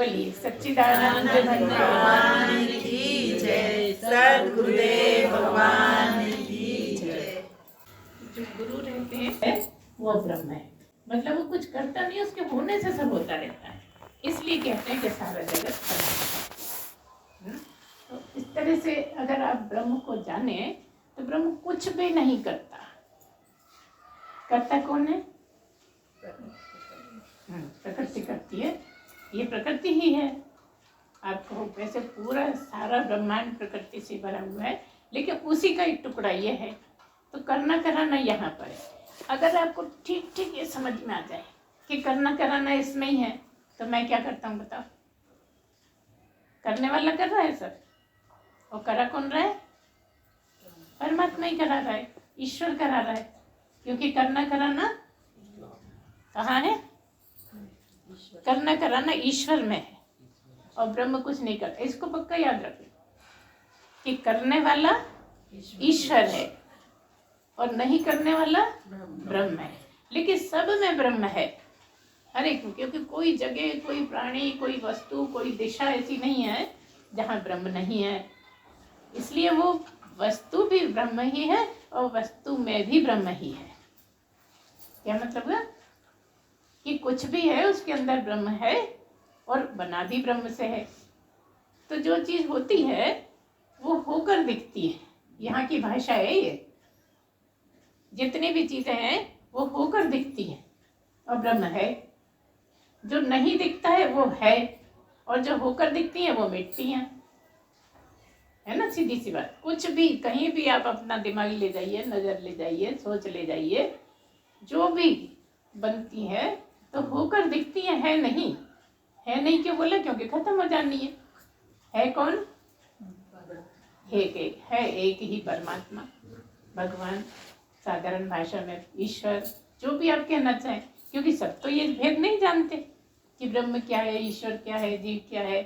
बोलिए सच्चिदानंद भगवान की जय, सद्गुरुदेव भगवान की जय। जो गुरु रहते हैं वो ब्रह्म है, मतलब वो कुछ करता नहीं, उसके होने से सब होता रहता है, इसलिए कहते हैं कि सारा जगत बना है। तो इस तरह से अगर आप ब्रह्म को जाने तो ब्रह्म कुछ भी नहीं करता। करता कौन है? प्रकृति करती है, ये प्रकृति ही है। आपको वैसे पूरा सारा ब्रह्मांड प्रकृति से भरा हुआ है, लेकिन उसी का एक टुकड़ा ये है। तो करना कराना यहाँ पर है। अगर आपको ठीक ठीक ये समझ में आ जाए कि करना कराना इसमें ही है, तो मैं क्या करता हूँ बताओ? करने वाला कर रहा है सब, और करा कौन रहा है? परमात्मा ही करा रहा है, ईश्वर करा रहा है। क्योंकि करना कराना कहाँ है? करना कराना ईश्वर में है, और ब्रह्म कुछ नहीं करता। इसको पक्का याद रखें कि करने वाला ईश्वर है और नहीं करने वाला ब्रह्म है, लेकिन सब में ब्रह्म है। अरे क्योंकि कोई जगह, कोई प्राणी, कोई वस्तु, कोई दिशा ऐसी नहीं है जहाँ ब्रह्म नहीं है। इसलिए वो वस्तु भी ब्रह्म ही है और वस्तु में भी ब्रह्म ही है। क्या मतलब है? कि कुछ भी है उसके अंदर ब्रह्म है और बना भी ब्रह्म से है। तो जो चीज होती है वो होकर दिखती है, यहाँ की भाषा है ये। जितनी भी चीजें हैं वो होकर दिखती हैं और ब्रह्म है। जो नहीं दिखता है वो है, और जो होकर दिखती हैं वो मिटती हैं। है ना, सीधी सी बात। कुछ भी कहीं भी आप अपना दिमाग ले जाइए, नजर ले जाइए, सोच ले जाइए, जो भी बनती है तो होकर दिखती है नहीं। है नहीं क्यों बोला? क्योंकि खत्म हो जानी है कौन? एक ही परमात्मा, भगवान, साधारण भाषा में ईश्वर, जो भी आप कहना चाहें। क्योंकि सब तो ये भेद नहीं जानते कि ब्रह्म क्या है, ईश्वर क्या है, जीव क्या है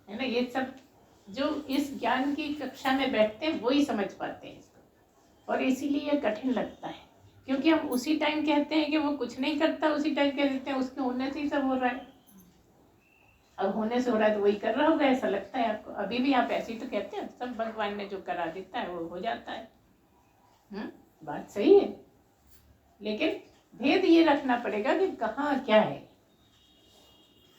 ना। ये सब जो इस ज्ञान की कक्षा में बैठते हैं वही समझ पाते हैं इसको, और इसीलिए ये कठिन लगता है। क्योंकि हम उसी टाइम कहते हैं कि वो कुछ नहीं करता, उसी टाइम कह देते हैं उसके होने से ही सब हो रहा है। अब होने से हो रहा है तो वही कर रहा होगा, ऐसा लगता है आपको। अभी भी आप ऐसे ही तो कहते हैं, सब भगवान ने जो करा देता है वो हो जाता है। बात सही है, लेकिन भेद ये रखना पड़ेगा कि कहाँ क्या है,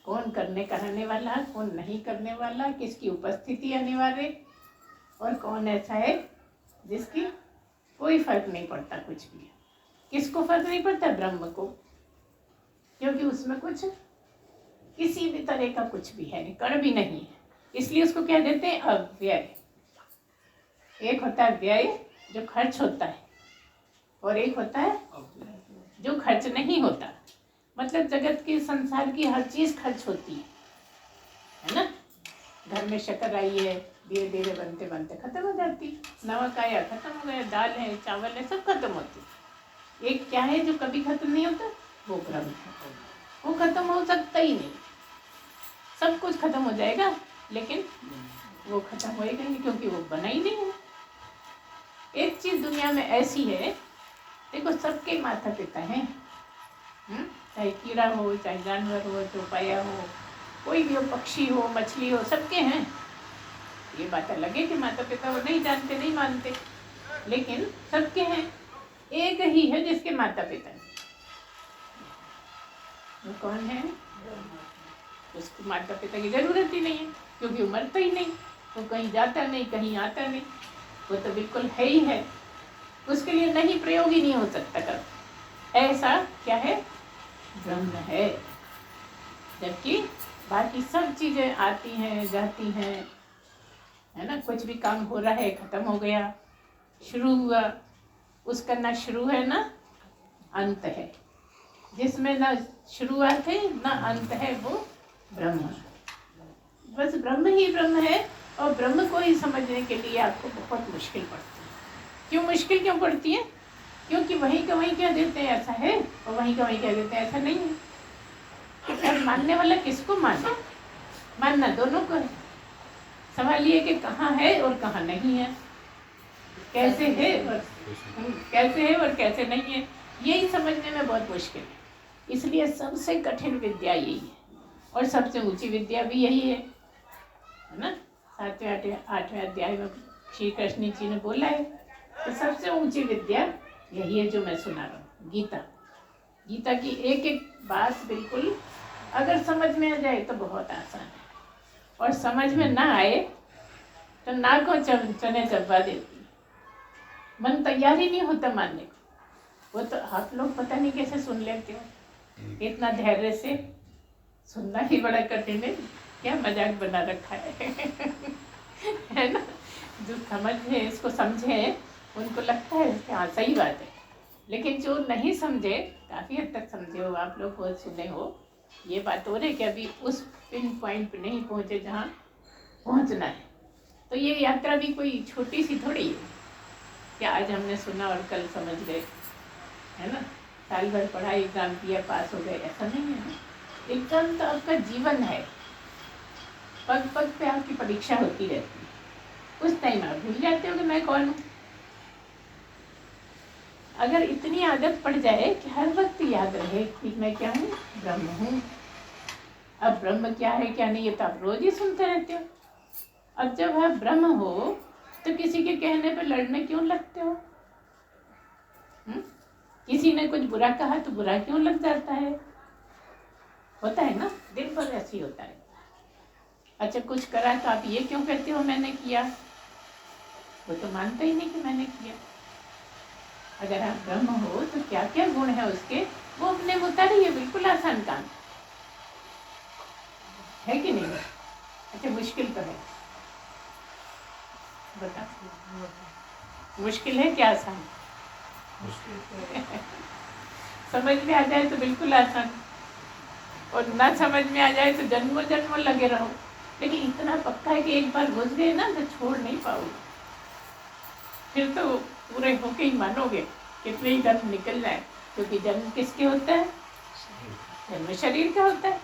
कौन करने कराने वाला, कौन नहीं करने वाला, किसकी उपस्थिति अनिवार्य, और कौन ऐसा है जिसकी कोई फर्क नहीं पड़ता कुछ भी। किसको फर्क नहीं पड़ता? ब्रह्म को, क्योंकि उसमें कुछ किसी भी तरह का कुछ भी है नहीं, कण भी नहीं है। इसलिए उसको क्या देते हैं? अव्यय। एक होता है व्यय जो खर्च होता है, और एक होता है जो खर्च नहीं होता। मतलब जगत के, संसार की हर चीज खर्च होती है ना। घर में शक्कर आई है, धीरे धीरे बनते बनते खत्म हो जाती। नमक आया, खत्म हो गया। दाल है, चावल है, सब खत्म होती। एक क्या है जो कभी खत्म नहीं होता? वो ब्रह्म है। वो खत्म हो सकता ही नहीं। सब कुछ खत्म हो जाएगा, लेकिन वो खत्म होएगा नहीं, क्योंकि वो बना ही नहीं है। एक चीज दुनिया में ऐसी है, देखो सबके माता पिता हैं, चाहे कीड़ा हो, चाहे जानवर हो, चौपाया हो, कोई भी हो, पक्षी हो, मछली हो, सबके हैं। ये बात अलग है कि माता पिता वो नहीं जानते, नहीं मानते, लेकिन सबके हैं। एक ही है जिसके माता पिता नहीं। वो कौन है? उसको माता पिता की जरूरत ही नहीं है, क्योंकि वो मरता ही नहीं, वो कहीं जाता नहीं, कहीं आता नहीं, वो तो बिल्कुल है ही है। उसके लिए नहीं प्रयोग ही नहीं हो सकता कब। ऐसा क्या है? ब्रह्म है। जबकि बाकी सब चीजें आती हैं, जाती हैं, है ना। कुछ भी काम हो रहा है, खत्म हो गया, शुरू हुआ, उसका ना शुरू है ना अंत है। जिसमें ना शुरुआत है ना अंत है, वो ब्रह्म। बस ब्रह्म ही ब्रह्म है, और ब्रह्म को ही समझने के लिए आपको बहुत मुश्किल पड़ती है। क्यों मुश्किल क्यों पड़ती है? क्योंकि वहीं का वहीं कह देते हैं ऐसा है, और वहीं का वहीं कह देते हैं ऐसा नहीं है। तो अब मानने वाला किसको माने? मानना दोनों को है। सवाल ये कि कहाँ है और कहाँ नहीं है, कैसे है और कैसे नहीं है, यही समझने में बहुत मुश्किल है। इसलिए सबसे कठिन विद्या यही है। और सबसे ऊंची विद्या भी यही है ना। 7वें 8वें अध्याय में श्री कृष्ण जी ने बोला है कि सबसे ऊंची विद्या यही है जो मैं सुना रहा हूँ, गीता। गीता की एक एक बात बिल्कुल अगर समझ में आ जाए तो बहुत आसान है, और समझ में ना आए तो नाक को चने चबा देती है, मन तैयार ही नहीं होता मानने को। वो तो आप लोग पता नहीं कैसे सुन लेते हो, इतना धैर्य से सुनना ही बड़ा कठिन है, क्या मजाक बना रखा है ना। जो समझे, इसको समझे, उनको लगता है कि हाँ सही बात है, लेकिन जो नहीं समझे, काफ़ी हद तक समझे हो आप लोग, बहुत सुने हो, ये बात हो रही कि अभी उस पिन पॉइंट पे नहीं पहुँचे जहाँ पहुँचना है। तो ये यात्रा भी कोई छोटी सी थोड़ी है कि आज हमने सुना और कल समझ गए, है ना। साल भर पढ़ा, एग्ज़ाम दिया, पास हो गए, ऐसा नहीं है ना। एग्ज़ाम तो आपका जीवन है, पग पग पे आपकी परीक्षा होती रहती है। उस टाइम आप भूल जाते हो कि मैं कौन हूँ। अगर इतनी आदत पड़ जाए कि हर वक्त याद रहे कि मैं क्या हूँ, ब्रह्म हूँ। अब ब्रह्म क्या है क्या नहीं, ये तो आप रोज ही सुनते रहते हो। अब जब आप ब्रह्म हो तो किसी के कहने पे लड़ने क्यों लगते हो? किसी ने कुछ बुरा कहा तो बुरा क्यों लग जाता है? होता है ना, दिन भर ऐसे ही होता है। अच्छा कुछ करा तो आप ये क्यों कहते हो मैंने किया? वो तो मानता ही नहीं कि मैंने किया। अगर आप ब्रह्म हो तो क्या क्या गुण है उसके, वो अपने में उतारिए, बिल्कुल आसान काम है कि नहीं? अच्छा मुश्किल तो है, बता मुश्किल है क्या आसान? समझ में आ जाए तो बिल्कुल आसान, और ना समझ में आ जाए तो जन्मों जन्मों लगे रहो। लेकिन इतना पक्का है कि एक बार घुस गए ना तो छोड़ नहीं पाओगे, फिर तो पूरे होके ही मानोगे, कितने ही जन्म निकल जाए। क्योंकि जन्म किसके होता है? जन्म शरीर का होता है,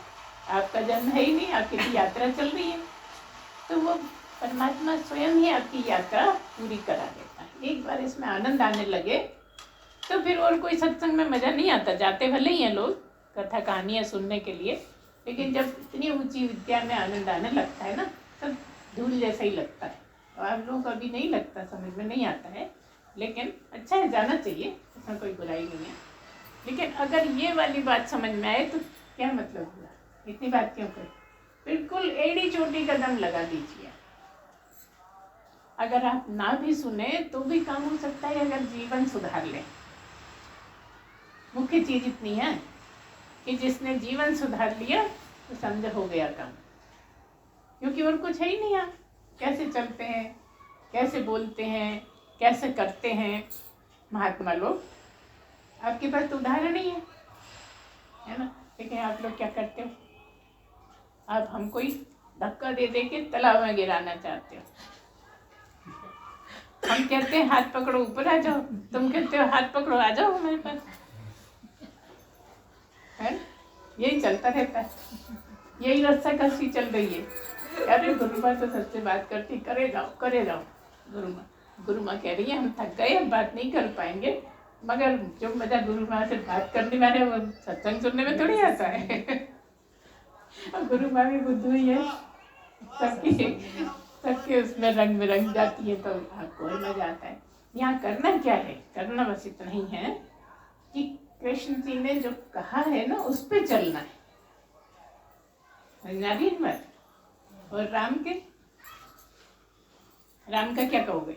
आपका जन्म है ही नहीं, आपकी यात्रा चल रही है। तो वो परमात्मा स्वयं ही आपकी यात्रा पूरी करा देता है। एक बार इसमें आनंद आने लगे तो फिर और कोई सत्संग में मज़ा नहीं आता। जाते भले ही हैं लोग कथा कहानियाँ सुनने के लिए, लेकिन जब इतनी ऊंची विद्या में आनंद आने लगता है ना, तब धूल जैसा ही लगता है। और आप लोगों को अभी नहीं लगता, समझ में नहीं आता है, लेकिन अच्छा है, जाना चाहिए, इसमें कोई बुराई नहीं है। लेकिन अगर ये वाली बात समझ में आए तो क्या मतलब हुआ, इतनी बात क्यों करें? बिल्कुल एड़ी चोटी कदम लगा दीजिए। अगर आप ना भी सुने तो भी काम हो सकता है, अगर जीवन सुधार ले। मुख्य चीज इतनी है कि जिसने जीवन सुधार लिया तो समझ हो गया काम, क्योंकि और कुछ है ही नहीं। आप कैसे चलते हैं, कैसे बोलते हैं, कैसे करते हैं महात्मा लोग, आपके पास तो उदाहरण ही है ना। लेकिन आप लोग क्या करते हो? आप हमको ही धक्का दे दे के तालाब में गिराना चाहते हो। हम कहते हैं हाथ पकड़ो ऊपर आ जाओ, तुम कहते हो हाथ पकड़ो आ जाओ हमारे पास, है? यही चलता रहता है, यही रस्सा कसी चल रही है। अरे गुरु माँ तो सबसे बात करती, करे जाओ। गुरु माँ कह रही है हम थक गए, हम बात नहीं कर पाएंगे, मगर जो मजा गुरु माँ से बात करने वाले वो सत्संग सुनने में थोड़ी आता है। और गुरु माँ भी बुद्धू ही है, सबके उसमें रंग में रंग जाती है, तो आपको और मजा आता है। यहाँ करना क्या है? करना बस इतना ही है कि कृष्ण जी ने जो कहा है ना उस पे चलना है, मत। और राम का क्या कहोगे?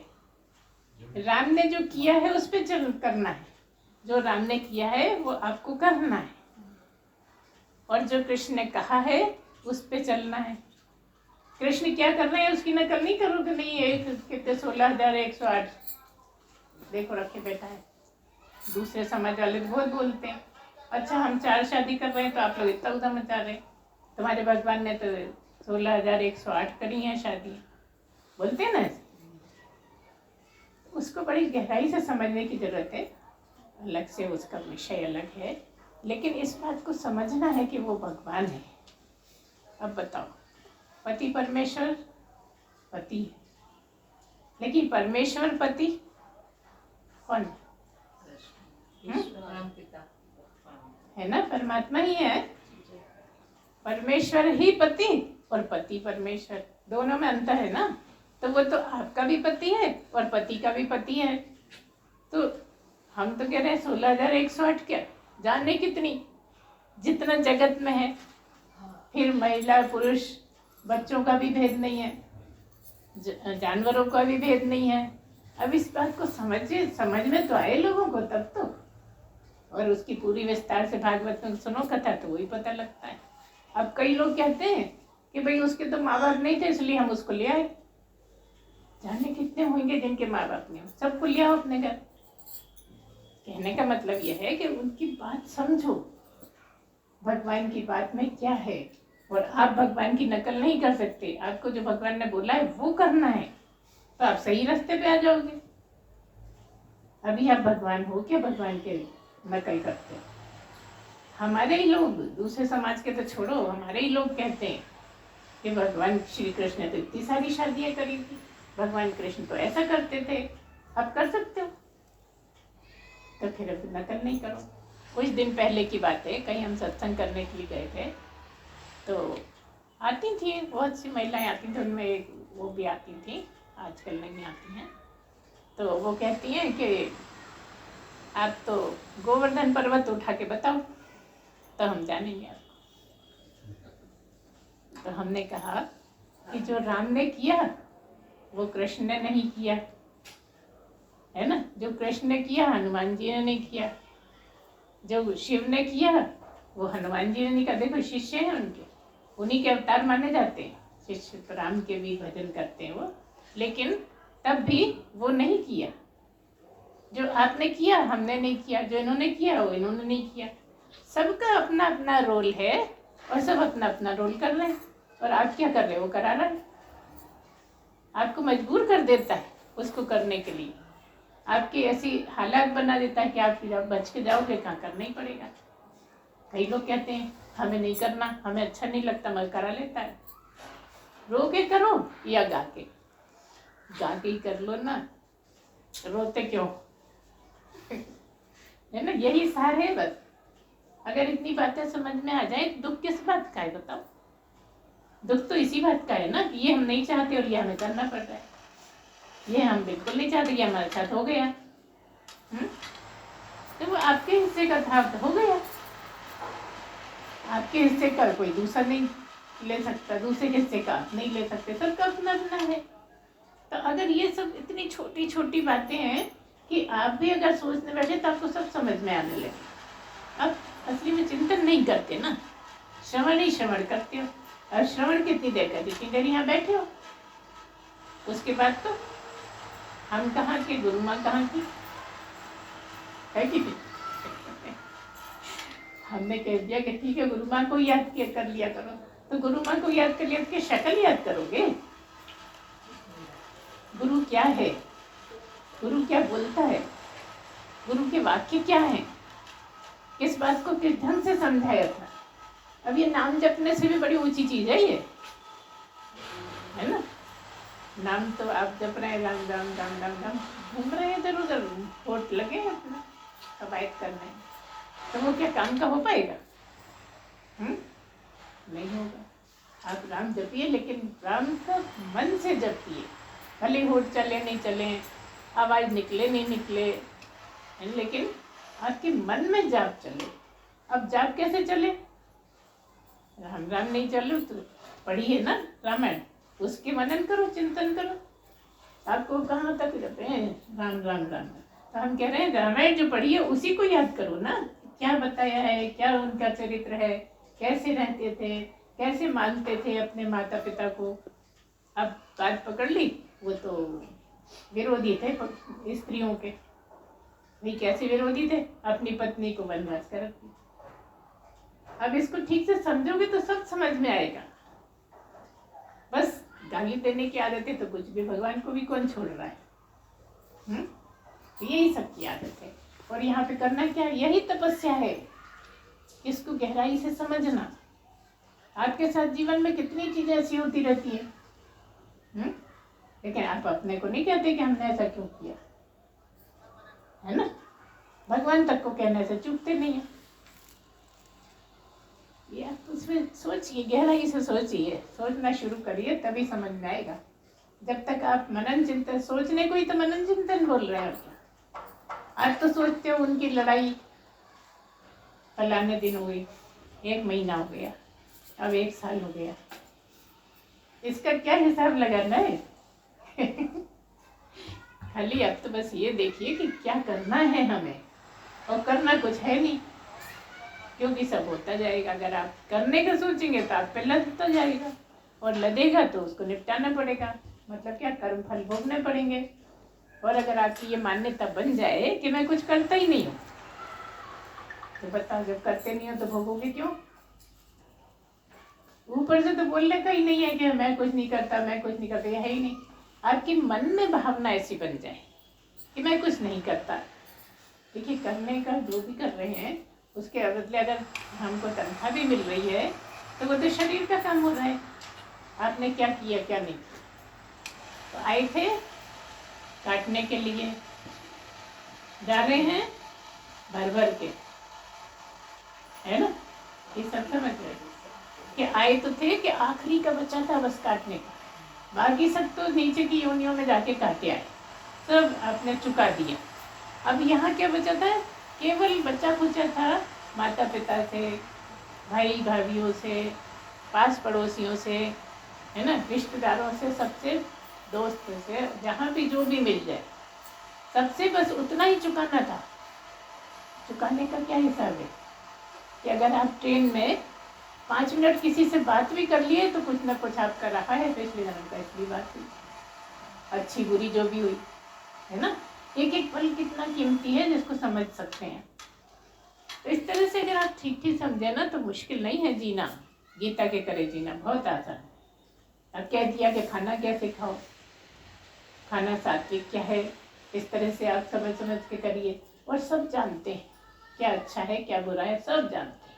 राम ने जो किया है उस पे करना है, जो राम ने किया है वो आपको करना है, और जो कृष्ण ने कहा है उस पे चलना है। कृष्ण क्या कर रहे हैं उसकी नकल नहीं करोगे, नहीं एक कितने 16,108 देखो रखे बैठा है। दूसरे समाज वाले तो बहुत बोलते हैं, अच्छा हम 4 शादी कर रहे हैं तो आप लोग इतना उदा मचा रहे हैं, तुम्हारे भगवान ने तो 16,108 करी हैं शादी, बोलते हैं ना। उसको बड़ी गहराई से समझने की जरूरत है, अलग से उसका विषय अलग है, लेकिन इस बात को समझना है कि वो भगवान है। अब बताओ, पति परमेश्वर पति है, लेकिन परमेश्वर पति कौन है? है ना, परमात्मा ही है। परमेश्वर ही पति और पति परमेश्वर, दोनों में अंतर है ना। तो वो तो आपका भी पति है और पति का भी पति है। तो हम तो कह रहे हैं 16,108 क्या जाने कितनी, जितना जगत में है। फिर महिला पुरुष बच्चों का भी भेद नहीं है, जानवरों का भी भेद नहीं है। अब इस बात को समझ में तो आए लोगों को तब तो, और उसकी पूरी विस्तार से भागवत में सुनो कथा तो वही पता लगता है। अब कई लोग कहते हैं कि भाई उसके तो माँ बाप नहीं थे इसलिए हम उसको ले आए। जाने कितने होंगे जिनके माँ बाप नहीं, सबको ले आओ अपने घर। कहने का मतलब यह है कि उनकी बात समझो, भगवान की बात में क्या है। और आप भगवान की नकल नहीं कर सकते, आपको जो भगवान ने बोला है वो करना है, तो आप सही रास्ते पे आ जाओगे। अभी आप भगवान हो क्या भगवान के नकल करते? हमारे ही लोग, दूसरे समाज के तो छोड़ो, हमारे ही लोग कहते हैं कि भगवान श्री कृष्ण ने तो इतनी सारी शादियां करी थी, भगवान कृष्ण तो ऐसा करते थे, आप कर सकते हो। तो फिर अब नकल नहीं करो। कुछ दिन पहले की बात है, कहीं हम सत्संग करने के लिए गए थे, तो आती थी बहुत सी महिलाएं आती थी, उनमें एक वो भी आती थी, आजकल नहीं आती हैं। तो वो कहती हैं कि आप तो गोवर्धन पर्वत उठा के बताओ तो हम जानेंगे आपको। तो हमने कहा कि जो राम ने किया वो कृष्ण ने नहीं किया, है ना। जो कृष्ण ने किया हनुमान जी ने नहीं किया, जो शिव ने किया वो हनुमान जी ने नहीं किया। देखो शिष्य हैं उनके, उन्हीं के अवतार माने जाते हैं शिष्य, तो राम के भी भजन करते हैं वो, लेकिन तब भी वो नहीं किया। जो आपने किया हमने नहीं किया, जो इन्होंने किया वो इन्होंने नहीं किया। सबका अपना अपना रोल है और सब अपना अपना रोल कर रहे हैं, और आप क्या कर रहे हो वो करा रहा है। आपको मजबूर कर देता है उसको करने के लिए, आपकी ऐसी हालात बना देता है कि आप जब बच के जाओगे कहाँ, करना ही पड़ेगा। कई लोग कहते हैं हमें नहीं करना, हमें अच्छा नहीं लगता, मगर करा लेता है। रो के करो या गा के ही कर लो ना, रोते क्यों है ना। यही सार है बस। अगर इतनी बातें समझ में आ जाए तो दुख किस बात का है बताओ। दुख तो इसी बात का है ना कि ये हम नहीं चाहते और ये हमें करना पड़ रहा है। ये हम बिल्कुल नहीं चाहते, ये हमारे साथ हो गया। तो वो आपके हिस्से का था तो हो गया, आपके हिस्से का कोई दूसरा नहीं ले सकता, दूसरे हिस्से का आप नहीं ले सकते, सबका अपना अपना है। तो अगर ये सब इतनी छोटी छोटी बातें हैं कि आप भी अगर सोचने बैठे तो आपको सब समझ में आने लगे। अब असली में चिंतन नहीं करते ना, श्रवण ही श्रवण करते हो। और श्रवण कितनी देर का, जितनी देर यहाँ बैठे हो, उसके बाद तो हम कहाँ के, गुरु माँ कहाँ की है कि नहीं। हमने कह दिया कि ठीक है गुरु माँ को याद किया कर लिया करो, तो गुरु माँ को याद कर लिया कि शक्ल याद करोगे। गुरु क्या है, गुरु क्या बोलता है, गुरु के वाक्य क्या है, किस बात को किस ढंग से समझाया था। अब ये नाम जपने से भी बड़ी ऊंची चीज है ये, है ना। नाम तो आप जप रहे हैं, राम राम राम राम राम, घूम रहे हैं इधर उधर, होठ लगे हैं अपना कवायद करने, तो वो क्या काम का हो पाएगा? नहीं होगा। आप राम जपिए, लेकिन राम को मन से जपिए, भले होठ चले नहीं चले, आवाज निकले नहीं निकले, लेकिन आपके मन में जाप चले। अब जाप कैसे चले? राम राम नहीं चलो तो पढ़िए ना रामायण, उसके मनन करो, चिंतन करो। आपको कहाँ तक जपे राम राम राम, तो हम कह रहे हैं रामायण जो पढ़िए उसी को याद करो ना, क्या बताया है, क्या उनका चरित्र है, कैसे रहते थे, कैसे मानते थे अपने माता पिता को। अब बात पकड़ ली, वो तो विरोधी थे स्त्रियों के, भाई कैसे विरोधी थे, अपनी पत्नी को वनवास कर रखी। अब इसको ठीक से समझोगे तो सब समझ में आएगा। बस गाली देने की आदत है तो कुछ भी, भगवान को भी कौन छोड़ रहा है। तो यही सब की आदत है, और यहाँ पे करना क्या है, यही तपस्या है, इसको गहराई से समझना। आपके साथ जीवन में कितनी चीजें ऐसी होती रहती है, लेकिन आप अपने को नहीं कहते कि हमने ऐसा क्यों किया, है ना। भगवान तक को कहने से चूकते नहीं है। ये आप उसमें सोचिए, गहराई से सोचिए, सोचना शुरू करिए तभी समझ में आएगा। जब तक आप मनन चिंतन, सोचने को ही तो मनन चिंतन बोल रहे हैं। आज तो सोचते हो उनकी लड़ाई फलाने दिन हुई, 1 महीना हो गया, अब 1 साल हो गया, इसका क्या हिसाब लगाना है? खाली अब तो बस ये देखिए कि क्या करना है हमें, और करना कुछ है नहीं, क्योंकि सब होता जाएगा। अगर आप करने का सोचेंगे तो आप पे लदता जाएगा, और लदेगा तो उसको निपटाना पड़ेगा, मतलब क्या, कर्म फल भोगने पड़ेंगे। और अगर आपकी ये मान्यता बन जाए कि मैं कुछ करता ही नहीं हूँ, तो बताओ, जब करते नहीं हो तो भोगोगे क्यों? ऊपर से तो बोलने का ही नहीं है कि मैं कुछ नहीं करता, मैं कुछ नहीं करता, ये है ही नहीं। आपके मन में भावना ऐसी बन जाए कि मैं कुछ नहीं करता। देखिए, करने का जो भी कर रहे हैं उसके बदले अगर हमको तनख्वाह भी मिल रही है तो वो तो शरीर का काम हो रहा है। आपने क्या किया, क्या नहीं। तो आए थे काटने के लिए, जा रहे हैं भर भर के, है ना? ये सब समझ रहे कि आए तो थे कि आखिरी का बचा था बस काटने का, बाकी सब तो नीचे की योनियों में जाके काटे आए, सब आपने चुका दिया। अब यहाँ क्या बचा था? केवल बचा कुचा था माता पिता से, भाई भाभीियों से, पास पड़ोसियों से, है ना, रिश्तेदारों से, सबसे, दोस्त से, जहाँ भी जो भी मिल जाए सबसे बस उतना ही चुकाना था। चुकाने का क्या हिसाब है कि अगर आप ट्रेन में 5 मिनट किसी से बात भी कर लिए तो कुछ ना कुछ आपका रहा है पिछले जन्म का, इसलिए बात हुई, अच्छी बुरी जो भी हुई, है ना? एक एक पल कितना कीमती है जिसको समझ सकते हैं। तो इस तरह से अगर आप ठीक ठीक समझे ना तो मुश्किल नहीं है जीना, गीता के करे जीना बहुत आसान है। अब कह दिया कि खाना कैसे खाओ, खाना सात्विक क्या है, इस तरह से आप समझ समझ के करिए। और सब जानते हैं क्या अच्छा है क्या बुरा है, सब जानते हैं।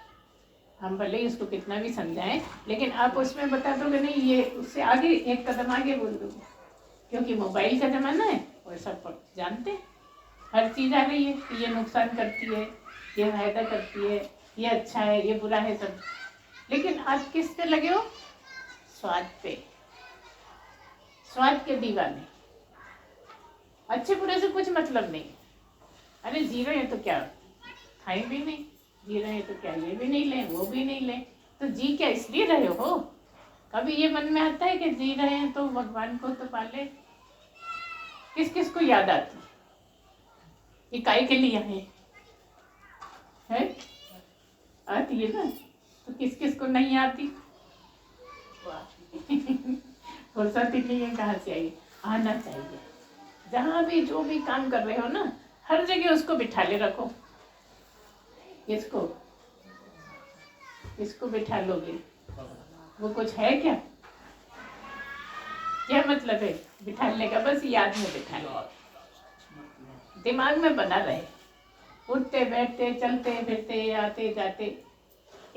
हम भले ही उसको कितना भी समझाएं, लेकिन आप उसमें बता दोगे नहीं, ये उससे आगे एक कदम आगे बोल दोगे, क्योंकि मोबाइल का ज़माना है और सब जानते हैं, हर चीज़ आ रही है कि ये नुकसान करती है, ये फायदा करती है, ये अच्छा है, ये बुरा है, सब। लेकिन आप किस पे लगे हो? स्वाद पे, स्वाद के दीवाने। अच्छे बुरे से कुछ मतलब नहीं। अरे जी रहे हैं तो क्या खाए भी नहीं, जी रहे हैं तो क्या ये भी नहीं लें, वो भी नहीं लें, तो जी क्या इसलिए रहे हो? कभी ये मन में आता है कि जी रहे हैं तो भगवान को तो पाले? किस किस को याद आती ये काय के लिए है? आती है ना? तो किस किस को नहीं आती? फुर्सत ही नहीं है, कहाँ से आई? आना चाहिए। जहाँ भी जो भी काम कर रहे हो ना, हर जगह उसको बिठा ले रखो। किसको? किसको बिठा लोगे? वो कुछ है क्या? क्या मतलब है बिठाने का? बस याद में बिठा लो, दिमाग में बना रहे, उठते बैठते चलते फिरते आते जाते।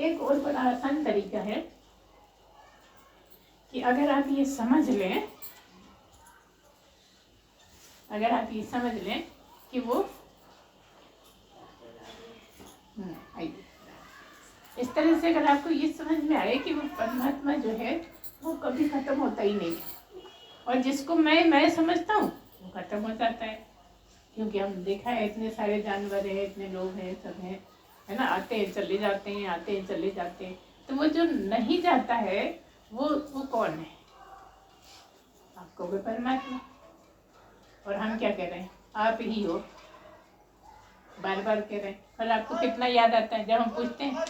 एक और बड़ा आसान तरीका है कि अगर आप ये समझ लें, अगर आप ये समझ लें कि वो आइए, इस तरह से अगर आपको ये समझ में आए कि वो परमात्मा जो है वो कभी खत्म होता ही नहीं है, और जिसको मैं समझता हूँ वो खत्म हो जाता है। क्योंकि हम देखा है इतने सारे जानवर हैं, इतने लोग हैं, सब हैं, है ना, आते हैं चले जाते हैं, आते हैं चले जाते हैं। तो वो जो नहीं जाता है वो कौन है? आपको भी परमात्मा। और हम क्या कह रहे हैं? आप ही हो, बार बार कह रहे हैं। और आपको कितना याद आता है जब हम पूछते हैं?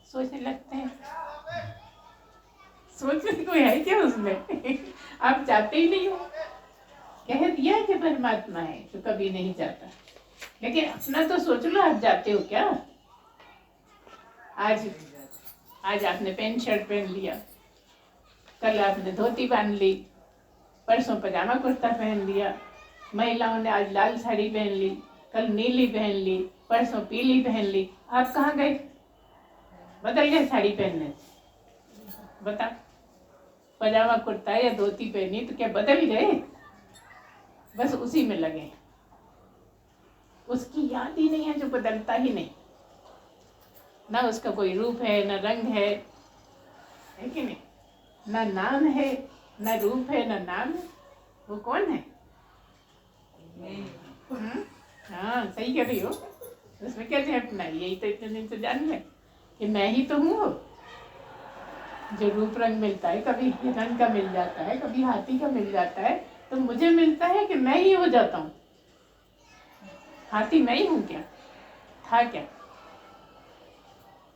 सोचने लगते हैं। सोचने कोई है क्या उसमें? आप जाते ही नहीं हो। कह दिया कि परमात्मा है जो कभी नहीं जाता, लेकिन अपना तो सोच लो, आप जाते हो क्या? आज आपने पैंट शर्ट पहन लिया, कल आपने धोती बांध ली, परसों पजामा कुर्ता पहन लिया, महिलाओं ने आज लाल साड़ी पहन ली, कल नीली पहन ली, परसों पीली पहन ली। आप कहाँ गए? बदल गए साड़ी पहनने से? बता, पजामा कुर्ता या धोती पहनी तो क्या बदल गए? बस उसी में लगे, उसकी याद ही नहीं है, जो बदलता ही नहीं। ना उसका कोई रूप है, ना रंग है कि नहीं? ना नाम है, ना रूप है, ना नाम है। वो कौन है? हाँ, सही कह रही हो। उसमें क्या झपना है? यही तो इतने दिन से जान ले कि मैं ही तो हूँ। जो रूप रंग मिलता है, कभी हिरण का मिल जाता है, कभी हाथी का मिल जाता है, तो मुझे मिलता है कि मैं ही हो जाता हूँ। हाथी मैं ही हूँ क्या? था क्या?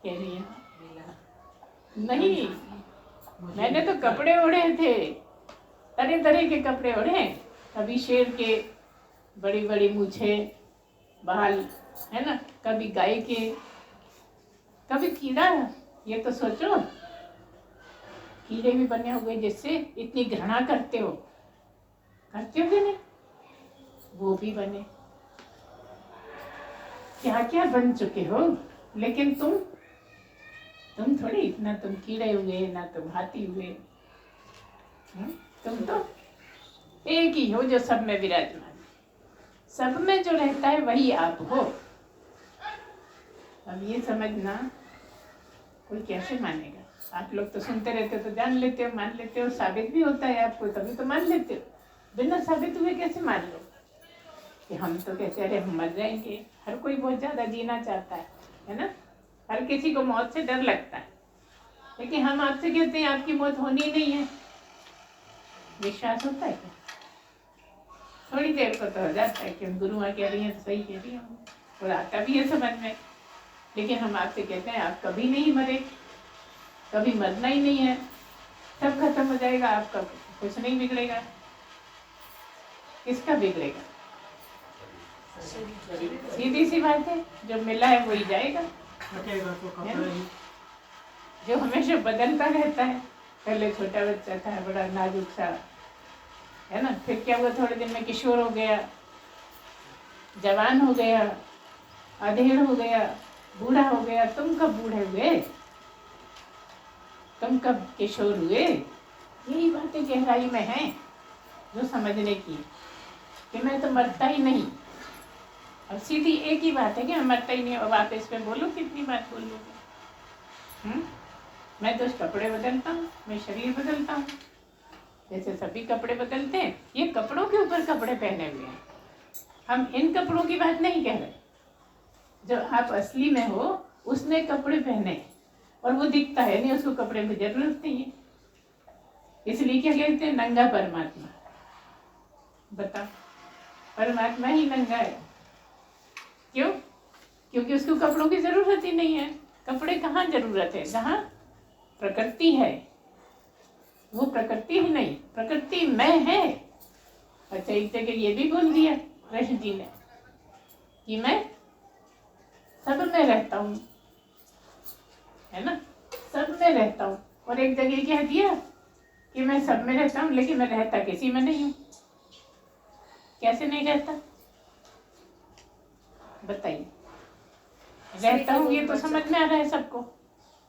कह रही है नहीं, मैंने तो कपड़े ओढ़े थे, तरह तरह के कपड़े ओढ़े। कभी शेर के बड़ी बड़ी मूछे बाल, है ना, कभी गाय के, कभी कीड़ा। ये तो सोचो, कीड़े भी बने हुए जिससे इतनी घृणा करते हो कि नहीं, वो भी बने। क्या क्या बन चुके हो, लेकिन तुम थोड़ी, ना तुम कीड़े हुए, ना तुम हाथी हुए। तुम तो एक ही हो जो सब में विराजमान, सब में जो रहता है वही आप हो। अब ये समझना, कोई कैसे मानेगा? आप लोग तो सुनते रहते हो तो जान लेते हो, मान लेते हो, साबित भी होता है आपको तभी तो मान लेते हो। बिना साबित हुए कैसे मान लो कि हम तो कैसे, अरे हम मर जाएंगे। हर कोई बहुत ज्यादा जीना चाहता है ना? हर किसी को मौत से डर लगता है, लेकिन हम आपसे कहते हैं आपकी मौत होनी नहीं है। विश्वास होता है क्या? थोड़ी देर को तो हो जाता है कि हम गुरु माँ कह रही हैं तो सही कह रही हूँ, और आता भी है समझ में। लेकिन हम आपसे कहते हैं आप कभी नहीं मरे, कभी मरना ही नहीं है, सब खत्म हो जाएगा, आपका कुछ नहीं बिगड़ेगा। किसका बिगड़ेगा? सीधी सी बात है, जो मिला है वही जाएगा, है ना? जो हमेशा बदलता रहता है। पहले छोटा बच्चा था, बड़ा नाजुक सा, है ना, फिर क्या हुआ, थोड़े दिन में किशोर हो गया, जवान हो गया, अधेड़ हो गया, बूढ़ा हो गया। तुम कब बूढ़े हुए? तुम कब किशोर हुए? यही बातें गहराई में हैं जो समझने की, कि मैं तो मरता ही नहीं। और सीधी एक ही बात है कि मैं मरता ही नहीं। अब आप इस पे बोलो, कितनी बात बोलोगे? मैं तो कपड़े बदलता हूँ, मैं शरीर बदलता हूँ, जैसे सभी कपड़े बदलते हैं। ये कपड़ों के ऊपर कपड़े पहने हुए हैं, हम इन कपड़ों की बात नहीं कह रहे। जो आप असली में हो उसने कपड़े पहने, और वो दिखता है नहीं, उसको कपड़े की जरूरत नहीं है। इसलिए क्या कहते हैं, नंगा परमात्मा। बताओ, परमात्मा ही नंगा है। क्यों? क्योंकि उसको कपड़ों की जरूरत ही नहीं है। कपड़े कहाँ जरूरत है? जहाँ प्रकृति है, वो प्रकृति ही नहीं, प्रकृति में है। अच्छा, एक जगह ये भी बोल दिया कृष्ण जी ने कि मैं सब में रहता हूँ, है ना, सब में रहता हूँ। और एक जगह कह दिया कि मैं सब में रहता हूँ, लेकिन मैं रहता किसी में नहीं हूँ। कैसे नहीं रहता? बताइए। रहता हूँ ये तो समझ में आ रहा है सबको,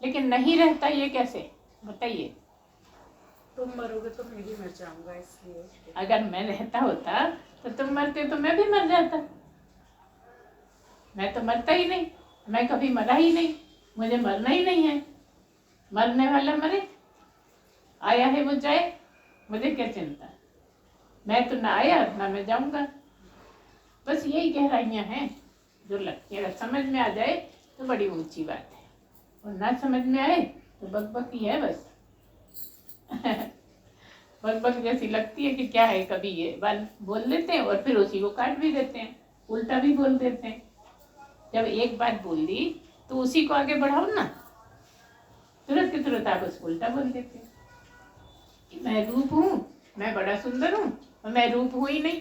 लेकिन नहीं रहता ये कैसे? बताइए। तुम मरोगे तो मैं भी मर जाऊंगा, इसलिए। अगर मैं रहता होता तो तुम मरते तो मैं भी मर जाता। मैं तो मरता ही नहीं, मैं कभी मरा ही नहीं, मुझे मरना ही नहीं है। मरने वाला मरे, आया है वो जाए, मुझे क्या चिंता? मैं तो ना आया ना मैं जाऊंगा। बस यही गहराइयाँ हैं जो लगती है। अगर समझ में आ जाए तो बड़ी ऊंची बात है, और ना समझ में आए तो बकबक ही है बस। बकबक जैसी लगती है कि क्या है, कभी ये बात बोल देते हैं और फिर उसी को काट भी देते हैं, उल्टा भी बोल देते हैं। जब एक बात बोल दी तो उसी को आगे बढ़ाओ ना, तुरंत के तुरंत आप उसको उल्टा बोल देते हैं कि मैं रूप हूँ, मैं बड़ा सुंदर हूँ, और मैं रूप हूँ ही नहीं।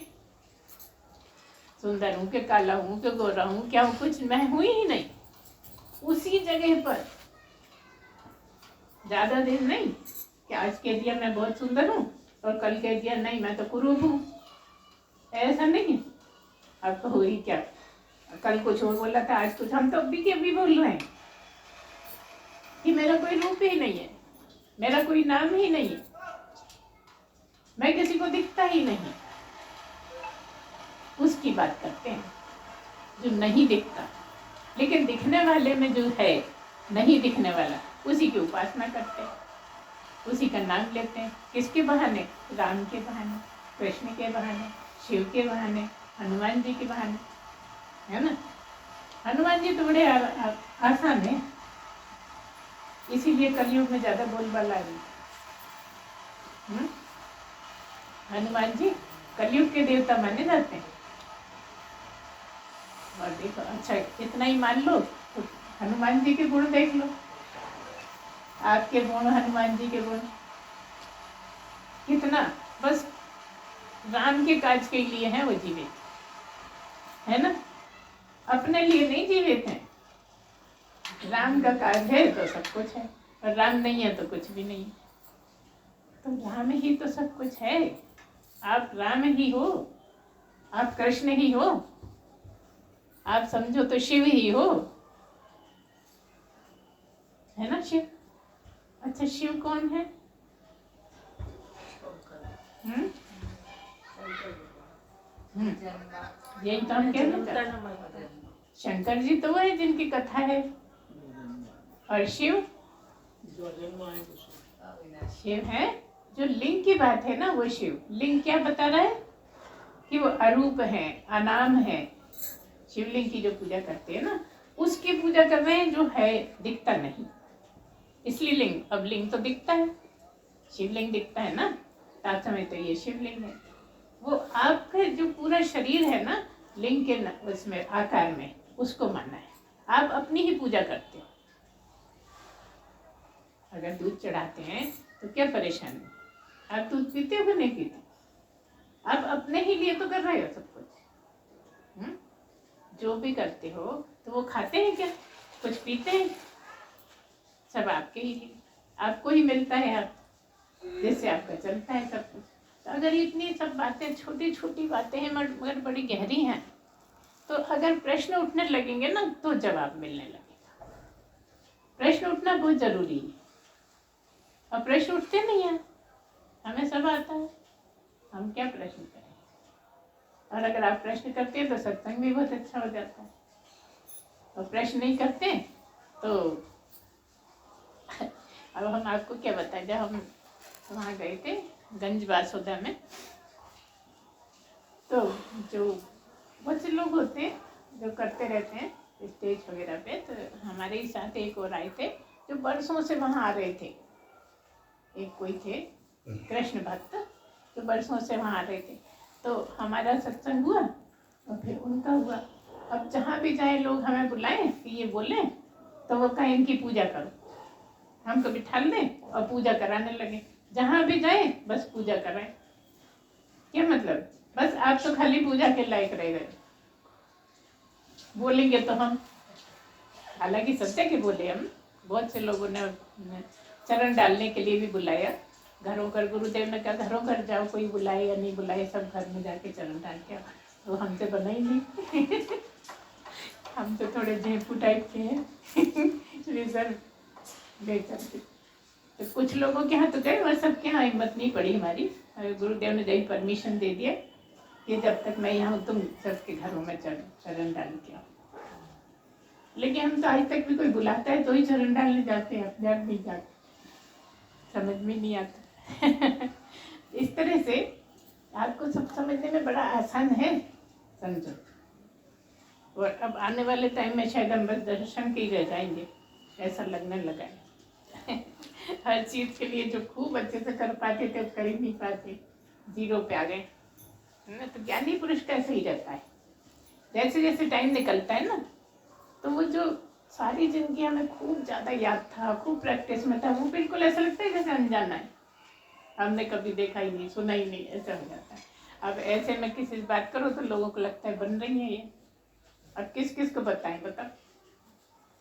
सुंदर हूँ कि काला हूँ कि गोरा हूँ, क्या हूँ? कुछ मैं हूँ ही नहीं। उसी जगह पर ज्यादा दिन नहीं कि आज कह दिया मैं बहुत सुंदर हूँ और कल कह दिया नहीं मैं तो कुरूप हूँ। ऐसा नहीं है। अब तो हो ही क्या, कल कुछ और बोला था, आज कुछ। हम तो अभी के अभी बोल रहे हैं कि मेरा कोई रूप ही नहीं है, मेरा कोई नाम ही नहीं है, मैं किसी को दिखता ही नहीं। उसकी बात करते हैं जो नहीं दिखता, लेकिन दिखने वाले में जो है नहीं दिखने वाला, उसी की उपासना करते हैं, उसी का नाम लेते हैं। किसके बहाने? राम के बहाने, कृष्ण के बहाने, शिव के बहाने, हनुमान जी के बहाने, है ना। हनुमान जी तो बड़े आसान है, इसीलिए कलयुग में ज्यादा बोलबाला है। हनुमान जी कलयुग के देवता माने जाते हैं। और देखो, अच्छा इतना ही मान लो तो हनुमान जी के गुण देख लो, आपके गुण, हनुमान जी के गुण कितना, बस राम के काज के लिए हैं वो जीवित, है ना, अपने लिए नहीं जीवित हैं। राम का काज है तो सब कुछ है, और राम नहीं है तो कुछ भी नहीं। तो राम ही तो सब कुछ है। आप राम ही हो, आप कृष्ण ही हो, आप समझो तो शिव ही हो, है ना शिव। अच्छा शिव कौन है? यही तो हम कह रहे हैं, शंकर जी तो वो है जिनकी कथा है। और शिव, शिव है जो लिंग की बात है ना, वो शिव। लिंग क्या बता रहा है कि वो अरूप है, अनाम है। शिवलिंग की जो पूजा करते हैं ना, उसकी पूजा कर रहे हैं जो है, दिखता नहीं, इसलिए लिंग। अब लिंग तो दिखता है, शिवलिंग दिखता है ना, ताप समय तो ये शिवलिंग है। वो आपका जो पूरा शरीर है ना, लिंग के उसमें आकार में, उसको मानना है। आप अपनी ही पूजा करते हो। अगर दूध चढ़ाते हैं तो क्या परेशानी? आप दूध पीते हो कि नहीं पीते? आप अपने ही लिए तो कर रहे हो सब कुछ। जो भी करते हो तो वो खाते हैं क्या? कुछ पीते हैं? सब आपके ही लिए, आपको ही मिलता है, आप जैसे आपका चलता है सब कुछ। तो अगर इतनी सब बातें, छोटी छोटी बातें हैं मगर बड़ी गहरी हैं, तो अगर प्रश्न उठने लगेंगे ना तो जवाब मिलने लगेगा। प्रश्न उठना बहुत जरूरी है, और प्रश्न उठते नहीं है। हमें सब आता है, हम क्या प्रश्न करें। और अगर आप प्रश्न करते हैं तो सत्संग भी बहुत अच्छा हो जाता है, और प्रश्न नहीं करते तो अब हम आपको क्या बताएं। जब हम वहाँ गए थे गंज बासोदा में, तो जो बहुत से लोग होते हैं जो करते रहते हैं स्टेज वगैरह पे, तो हमारे ही साथ एक और आए थे जो बरसों से वहाँ आ रहे थे। एक कोई थे कृष्ण भक्त, जो बरसों से वहाँ आ रहे थे। तो हमारा सत्संग हुआ और फिर उनका हुआ। अब जहाँ भी जाए लोग हमें बुलाएं कि ये बोलें, तो वो कहें इनकी पूजा करो, हमको बिठा दें और पूजा कराने लगे। जहाँ भी जाए बस पूजा कराएं। क्या मतलब? बस आप तो खाली पूजा के लायक रह गए, बोलेंगे तो हम, हालांकि सत्य के बोले हम। बहुत से लोगों ने चरण डालने के लिए भी बुलाया, घरों घर। गुरुदेव ने कहा घरों घर जाओ, कोई बुलाए या नहीं बुलाए, सब घर में जाके चरण डाल के आओ। तो हमसे बना ही नहीं हम तो थोड़े जेपू टाइप के हैं रिजर्व लेकर के। तो कुछ लोगों के यहाँ तो गए, और सबके यहाँ हिम्मत नहीं पड़ी हमारी। गुरुदेव ने जब परमिशन दे दिया कि जब तक मैं यहाँ हूँ तुम सबके घरों में चरण डाल के आओ। लेकिन हम तो आज तक भी कोई बुलाता है तो ही चरण डालने जाते हैं, अपने आप नहीं जाते, समझ में नहीं आता इस तरह से आपको सब समझने में बड़ा आसान है, समझो। और अब आने वाले टाइम में शायद हम बस दर्शन के ही रह जाएंगे, ऐसा लगने लगा है हर चीज के लिए जो खूब अच्छे से कर पाते थे कर ही नहीं पाते, जीरो पे आ गए ना। तो ज्ञानी पुरुष का ऐसे ही रहता है, जैसे जैसे टाइम निकलता है ना, तो वो जो सारी जिंदगी हमें खूब ज्यादा याद था, खूब प्रैक्टिस में था, वो बिल्कुल ऐसा लगता है जैसे अनजाना है, हमने कभी देखा ही नहीं, सुना ही नहीं, ऐसा हो जाता है। अब ऐसे में किसी से बात करो तो लोगों को लगता है बन रही है ये, अब किस किस को बताएं, बताओ।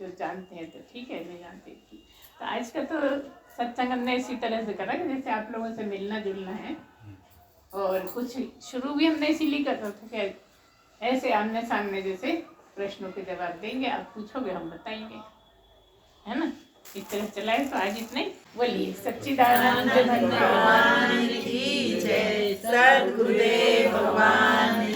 जो जानते हैं तो ठीक है, नहीं जानते ठीक। तो आज का तो सत्संग हमने इसी तरह से करा कि जैसे आप लोगों से मिलना जुलना है, और कुछ शुरू भी हमने इसीलिए कर रहा था कि ऐसे आमने सामने जैसे प्रश्नों के जवाब देंगे, आप पूछोगे हम बताएंगे, है ना। इस तरह चलाए। तो आज इतने बोलिए सच्चिदानंद भगवान की जय, सद्गुरुदेव भगवान